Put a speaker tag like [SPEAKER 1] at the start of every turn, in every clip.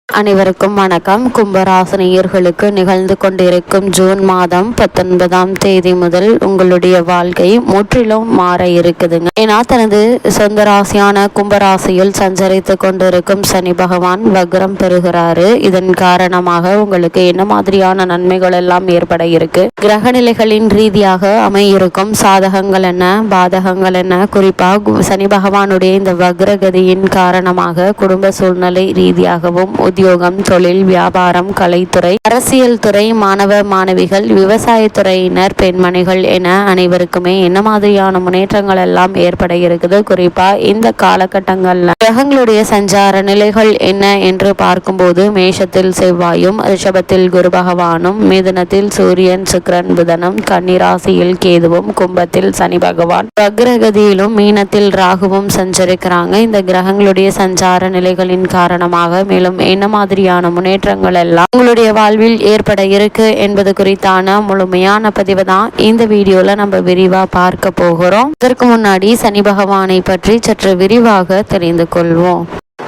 [SPEAKER 1] அனைவருக்கும் வணக்கம். கும்பராசினியர்களுக்கு நிகழ்ந்து கொண்டிருக்கும் ஜூன் மாதம் 19ஆம் தேதி முதல் உங்களுடைய வாழ்க்கை முற்றிலும் மாற இருக்குதுங்க. ஏன்னா தனது சொந்த ராசியான கும்பராசியில் சஞ்சரித்து கொண்டிருக்கும் சனி பகவான் வக்ரம் பெறுகிறாரு. இதன் காரணமாக உங்களுக்கு என்ன மாதிரியான நன்மைகள் எல்லாம் ஏற்பட இருக்கு, கிரக நிலைகளின் ரீதியாக அமையிருக்கும் சாதகங்கள் என்ன, பாதகங்கள் என்ன, குறிப்பாக சனி பகவானுடைய இந்த வக்ரகதியின் காரணமாக குடும்ப சூழ்நிலை ரீதியாகவும் உத்தியோகம், தொழில், வியாபாரம், கலைத்துறை, அரசியல் துறை, மாணவ மாணவிகள், விவசாயத்துறையினர், பெண்மணிகள் என அனைவருக்குமே என்ன மாதிரியான முன்னேற்றங்கள் எல்லாம் ஏற்பட இருக்குது. குறிப்பா இந்த காலகட்டங்கள்ல கிரகங்களுடைய சஞ்சார நிலைகள் என்ன என்று பார்க்கும்போது மேஷத்தில் செவ்வாயும், ரிஷபத்தில் குரு பகவானும், மிதுனத்தில் சூரியன், சுக்கிரன், புதனும், கன்னிராசியில் கேதுவும், கும்பத்தில் சனி பகவான் வக்ரகதியிலும், மீனத்தில் ராகுவும் சஞ்சரிக்கிறாங்க. இந்த கிரகங்களுடைய சஞ்சார நிலைகளின் காரணமாக மேலும் என்ன மாதிரியான முன்னேற்றங்கள் எல்லாம் உங்களுடைய வாழ்வில் ஏற்பட இருக்கு என்பது குறித்தான முழுமையான பதிவு தான் இந்த வீடியோல நம்ம விரிவா பார்க்க போகிறோம். இதற்கு முன்னாடி சனி பகவானை பற்றி சற்று விரிவாக தெரிந்து கொள்வோம்.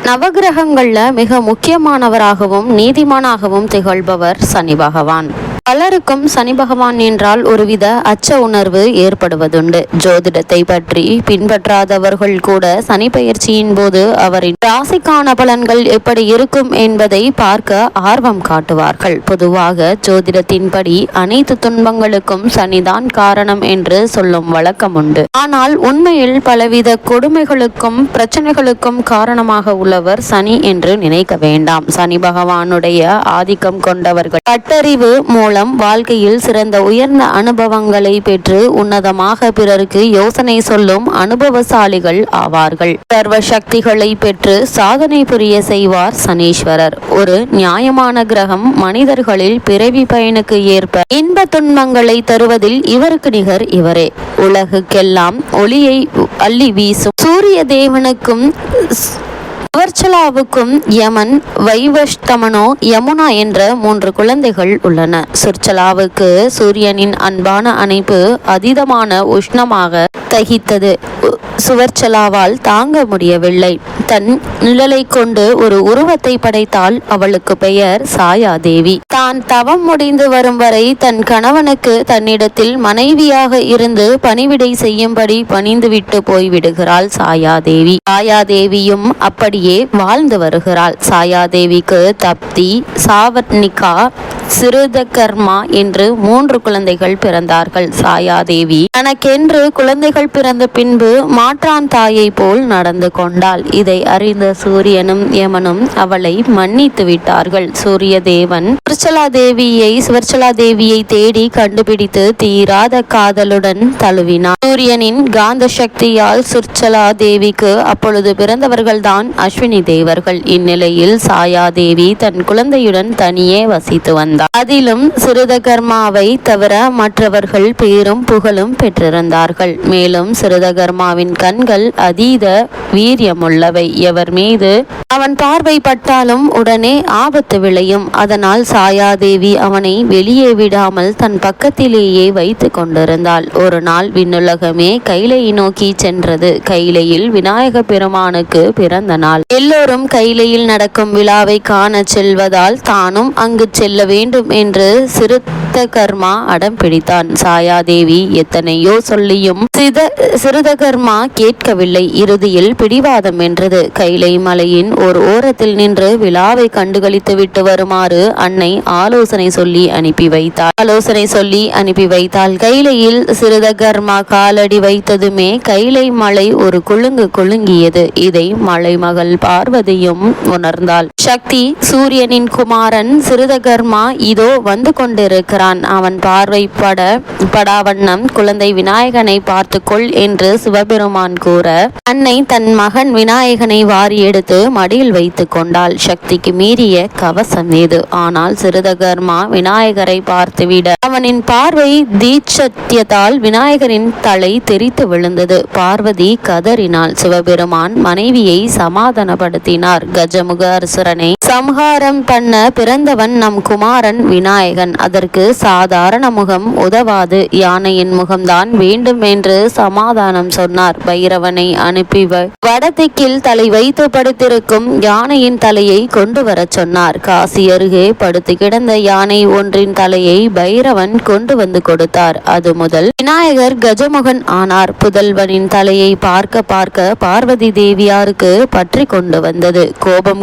[SPEAKER 1] நவகிரகங்கள்ல மிக முக்கியமானவராகவும் நீதிமானாகவும் திகழ்பவர் சனி பகவான். பலருக்கும் சனி பகவான் என்றால் ஒருவித அச்ச உணர்வு ஏற்படுவதுண்டு. ஜோதிடத்தை பற்றி பின்பற்றாதவர்கள் கூட சனி பயிற்சியின் போது அவரின் ராசிக்கான பலன்கள் எப்படி இருக்கும் என்பதை பார்க்க ஆர்வம் காட்டுவார்கள். பொதுவாக ஜோதிடத்தின்படி அனைத்து துன்பங்களுக்கும் சனிதான் காரணம் என்று சொல்லும் வழக்கம் உண்டு. ஆனால் உண்மையில் பலவித கொடுமைகளுக்கும் பிரச்சனைகளுக்கும் காரணமாக உள்ளவர் சனி என்று நினைக்க வேண்டாம். சனி பகவானுடைய ஆதிக்கம் கொண்டவர்கள் பட்டறிவு மூலம் வாழ்க்கையில் சிறந்த உயர்ந்த அனுபவங்களை பெற்று உன்னதமாக பிறருக்கு யோசனை சொல்லும் அனுபவசாலிகள் ஆவார்கள். சர்வ சக்திகளை பெற்று சாதனை புரிய செய்வார் சனீஸ்வரர். ஒரு நியாயமான கிரகம் மனிதர்களில் பிறவி பயனுக்கு ஏற்ப இன்ப துன்பங்களை தருவதில் இவருக்கு நிகர் இவரே. உலகுக்கெல்லாம் ஒளியை அள்ளி வீசும் சூரிய தேவனுக்கும் சுவர்ச்சலாவுக்கும் யமன், வைவஷ்தமனோ, யமுனா என்ற 3 குழந்தைகள் உள்ளன. சுர்ச்சலாவுக்கு சூரியனின் அன்பான அணைப்பு அதீதமான உஷ்ணமாக தகித்தது. சுவர்ச்சலாவால் தாங்க முடியவில்லை. தன் நிழலை கொண்டு ஒரு உருவத்தை படைத்தால். அவளுக்கு பெயர் சாயாதேவி. தான் தவம் முடிந்து வரும் வரை தன் கணவனுக்கு தன்னிடத்தில் மனைவியாக இருந்து பணிவிடை செய்யும்படி பணிந்துவிட்டு போய்விடுகிறாள் சாயாதேவி. சாயாதேவியும் அப்படியே வாழ்ந்து வருகிறாள். சாயாதேவிக்கு தப்தி, சாவர்ணிகா, சிறுதகர்மா என்று 3 குழந்தைகள் பிறந்தார்கள். சாயாதேவி தனக்கென்று குழந்தைகள் பிறந்த பின்பு மாற்றான் தாயை போல் நடந்து கொண்டாள். இதை அறிந்த சூரியனும் யமனும் அவளை மன்னித்து விட்டார்கள். சூரிய தேவன் சுவர்ச்சலா தேவியை தேடி கண்டுபிடித்து தீராத காதலுடன் தழுவினார். சூரியனின் காந்த சக்தியால் சுர்ச்சலா தேவிக்கு அப்பொழுது பிறந்தவர்கள்தான் அஸ்வினி தேவர்கள். இந்நிலையில் சாயாதேவி தன் குழந்தையுடன் தனியே வசித்து வந்தார். அதிலும் சிறுதகர்மாவை தவிர மற்றவர்கள் பேரும் புகழும் பெற்றிருந்தார்கள். மேலும் சிறுதகர்மாவின் கண்கள் அதீத வீரியமுள்ளவை. எவர் மீது அவன் பார்வை பட்டாலும் உடனே ஆபத்து விளையும். அதனால் சாயாதேவி அவனை வெளியே விடாமல் தன் பக்கத்திலேயே வைத்து கொண்டிருந்தாள். ஒரு நாள் விண்ணுலகமே கைலையை நோக்கி சென்றது. கைலையில் விநாயக பெருமானுக்கு பிறந்த நாள். எல்லோரும் கைலையில் நடக்கும் விழாவை காண செல்வதால் தானும் அங்கு செல்ல வேண்டும் என்று சிறுதகர்மா அடம் பிடித்தான். சாயாதேவி எத்தனையோ சொல்லியும் சிறுதகர்மா கேட்கவில்லை. இறுதியில் பிடிவாதம் வென்றது. கைலை மலையின் ஒரு ஓரத்தில் நின்று விழாவை கண்டுகளித்து விட்டு வருமாறு அன்னை ஆலோசனை சொல்லி அனுப்பி வைத்தாள். கைலையில் சிறுதகர்மா காலடி வைத்ததுமே கைலை மலை ஒரு குலுங்கியது. இதை மலைமகள் பார்வதியும் உணர்ந்தாள். சக்தி, சூரியனின் குமாரன் சிறுதகர்மா இதோ வந்து கொண்டிருக்கிறான். அவன் பார்வை படாவண்ணம் குழந்தை விநாயகனை பார்த்துக்கொள் என்று சிவபெருமான் கூற அன்னை தன் மகன் விநாயகனை வாரி எடுத்து மடியில் வைத்து கொண்டாள். சக்திக்கு மீறிய கவசம் இது. ஆனால் சிறுதகர்மா விநாயகரை பார்த்துவிட அவனின் பார்வை தீட்சத்தியத்தால் விநாயகரின் தலை தெரித்து விழுந்தது. பார்வதி கதறினாள். சிவபெருமான் மனைவியை சமாதானப்படுத்தினார். கஜமுக அரசரை குமாரனை சம்ஹாரம் பண்ண பிறந்தவன் நம் குமாரன் விநாயகன். அதற்கு சாதாரண முகம் உதவாது, யானையின் முகம்தான் வேண்டும் என்று சமாதானம் சொன்னார். பைரவனை அனுப்பி வடதிக்கில் தலை வைத்து படுத்திருக்கும் யானையின் தலையை கொண்டு வரச் சொன்னார். காசி அருகே படுத்து கிடந்த யானை ஒன்றின் தலையை பைரவன் கொண்டு வந்து கொடுத்தார். அது முதல் விநாயகர் கஜமுகன் ஆனார். புதல்வனின் தலையை பார்க்க பார்க்க பார்வதி தேவியாருக்கு பற்றி கொண்டு வந்தது.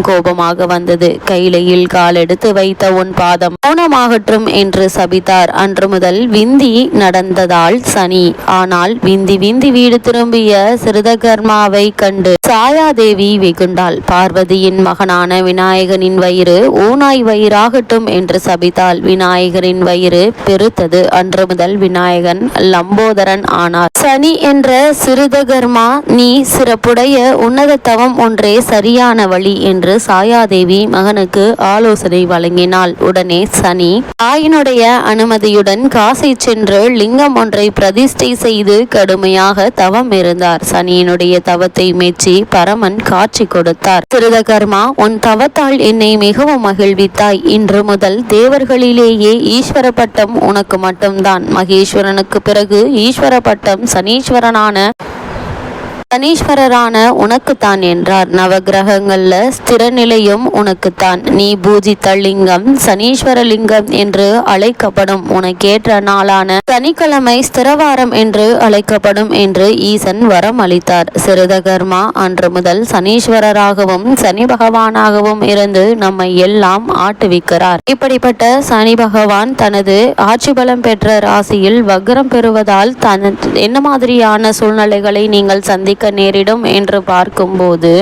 [SPEAKER 1] கோபமாக வந்தது. கைலையில் கால் எடுத்து வைத்த உன் பாதம் மௌனமாகட்டும் என்று சபித்தார். அன்று முதல் விந்தி நடந்ததால் சனி. ஆனால் விந்தி வீடு திரும்பிய சிறுதகர்மாவை கண்டு சாயாதேவி வெகுண்டாள். பார்வதியின் மகனான விநாயகனின் வயிறு ஓநாய் வயிறாகட்டும் என்று சபித்தாள். விநாயகரின் வயிறு பெருத்தது. அன்று முதல் விநாயகன் லம்போதரன் ஆனார். சனி என்ற சிறுதகர்மா, நீ சிறப்புடைய உன்னத தவம் ஒன்றே சரியான வழி என்று சாயாதேவி மகனுக்கு ஆலோசனை வழங்கினாள். உடனே சனி தாயினுடைய அனுமதியுடன் காசி சென்று லிங்கம் ஒன்றை பிரதிஷ்டை செய்து கடுமையாக தவம் இருந்தார். சனியினுடைய தவத்தை மெச்சி பரமன் காட்சி கொடுத்தார். சிறுதகர்மா, உன் தவத்தால் என்னை மிகவும் மகிழ்வித்தாய். இன்று முதல் தேவர்களிலேயே ஈஸ்வர பட்டம் உனக்கு மட்டும்தான். மகேஸ்வரனுக்கு பிறகு ஈஸ்வர பட்டம் சனீஸ்வரரான உனக்குத்தான் என்றார். நவகிரகங்கள்ல ஸ்திர நிலையும் உனக்குத்தான். நீ பூஜித்த லிங்கம் சனீஸ்வர லிங்கம் என்று அழைக்கப்படும். உனக்கேற்ற நாளான சனிக்கிழமை ஸ்திரவாரம் என்று அழைக்கப்படும் என்று ஈசன் வரம் அளித்தார். சிறுதகர்மா அன்று முதல் சனீஸ்வரராகவும் சனி பகவானாகவும் இருந்து நம்மை எல்லாம் ஆட்டுவிக்கிறார். இப்படிப்பட்ட சனி பகவான் தனது ஆட்சி பலம் பெற்ற ராசியில் வக்ரம் பெறுவதால் என்ன மாதிரியான சூழ்நிலைகளை நீங்கள் சந்திக்க நேரிடும் என்று பார்க்கும்போது,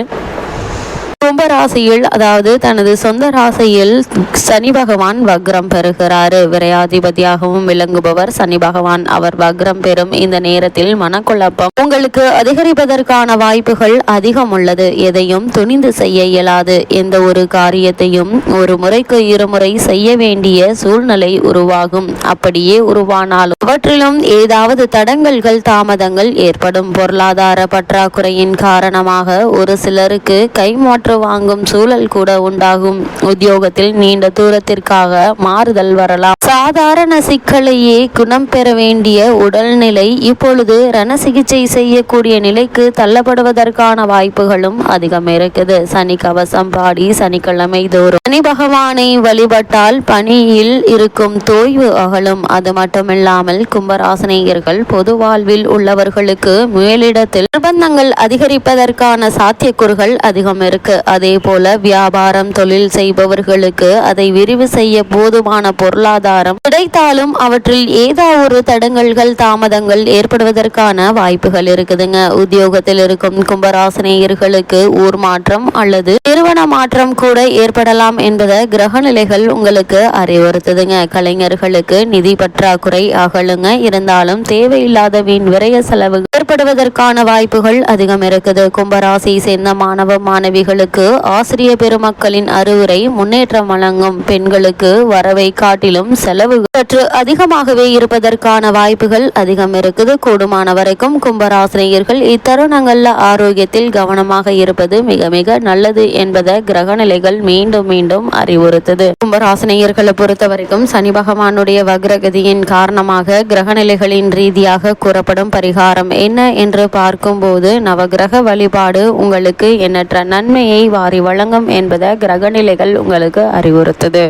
[SPEAKER 1] கும்பராசியில், அதாவது தனது சொந்த ராசியில் சனி பகவான் வக்ரம் பெறுகிறாரு. விரையாதிபதியாகவும் விளங்குபவர் சனி பகவான். அவர் வக்ரம் பெறும் இந்த நேரத்தில் மனக்குழப்பம் உங்களுக்கு அதிகரிப்பதற்கான வாய்ப்புகள் அதிகம் உள்ளது. எதையும் துணிந்து செய்ய இயலாது. எந்த ஒரு காரியத்தையும் ஒரு முறைக்கு இருமுறை செய்ய வேண்டிய சூழ்நிலை உருவாகும். அப்படியே உருவானாலும் அவற்றிலும் ஏதாவது தடங்கல்கள் தாமதங்கள் ஏற்படும். பொருளாதார பற்றாக்குறையின் காரணமாக ஒரு சிலருக்கு கைமாற்று வாங்கும் சூழல் கூட உண்டாகும். உத்தியோகத்தில் நீண்ட தூரத்திற்காக மாறுதல் வரலாம். சாதாரண சிக்கலையே குணம் பெற வேண்டிய உடல்நிலை இப்பொழுது ரண சிகிச்சை செய்யக்கூடிய நிலைக்கு தள்ளப்படுவதற்கான வாய்ப்புகளும் அதிகம் இருக்குது. சனி கவசம் பாடி சனிக்கிழமை தோறும் சனி பகவானை வழிபட்டால் பணியில் இருக்கும் தோய்வு அகலும். அது மட்டுமில்லாமல் கும்பராசினியர்கள் பொது வாழ்வில் உள்ளவர்களுக்கு மேலிடத்தில் நிர்பந்தங்கள் அதிகரிப்பதற்கான சாத்தியக்கூறுகள் அதிகம் இருக்கு. அதே போல வியாபாரம் தொழில் செய்பவர்களுக்கு அதை விரிவு செய்ய போதுமான பொருளாதாரம் கிடைத்தாலும் அவற்றில் ஏதாவது ஒரு தடங்கல்கள் தாமதங்கள் ஏற்படுவதற்கான வாய்ப்புகள் இருக்குதுங்க. உத்தியோகத்தில் இருக்கும் கும்பராசினியர்களுக்கு ஊர் மாற்றம் அல்லது நிறுவன மாற்றம் கூட ஏற்படலாம் என்பதை கிரக நிலைகள் உங்களுக்கு அறிவுறுத்துதுங்க. கலைஞர்களுக்கு நிதி பற்றாக்குறை அகலுங்க. இருந்தாலும் தேவையில்லாத வீண் விரய செலவு ஏற்படுவதற்கான வாய்ப்புகள் அதிகம் இருக்குது. கும்பராசியை சேர்ந்த மாணவ மாணவிகளுக்கு ஆசிரிய பெருமக்களின் அறிவுரை முன்னேற்றம் வழங்கும். பெண்களுக்கு வரவை காட்டிலும் செலவு சற்று அதிகமாகவே இருப்பதற்கான வாய்ப்புகள் அதிகம் இருக்குது. கூடுமான வரைக்கும் கும்பராசினியர்கள் இத்தருணங்கள்ல ஆரோக்கியத்தில் கவனமாக இருப்பது மிக மிக நல்லது என்பதை கிரகநிலைகள் மீண்டும் மீண்டும் அறிவுறுத்தது. கும்பராசினியர்களை பொறுத்த வரைக்கும் சனி பகவானுடைய வக்ரகதியின் காரணமாக கிரகநிலைகளின் ரீதியாக கூறப்படும் பரிகாரம் என்ன என்று பார்க்கும்போது, நவகிரக வழிபாடு உங்களுக்கு எண்ணற்ற நன்மையை வாரி வழங்கும் என்பதை கிரகநிலைகள் உங்களுக்கு அறிவுறுத்துது.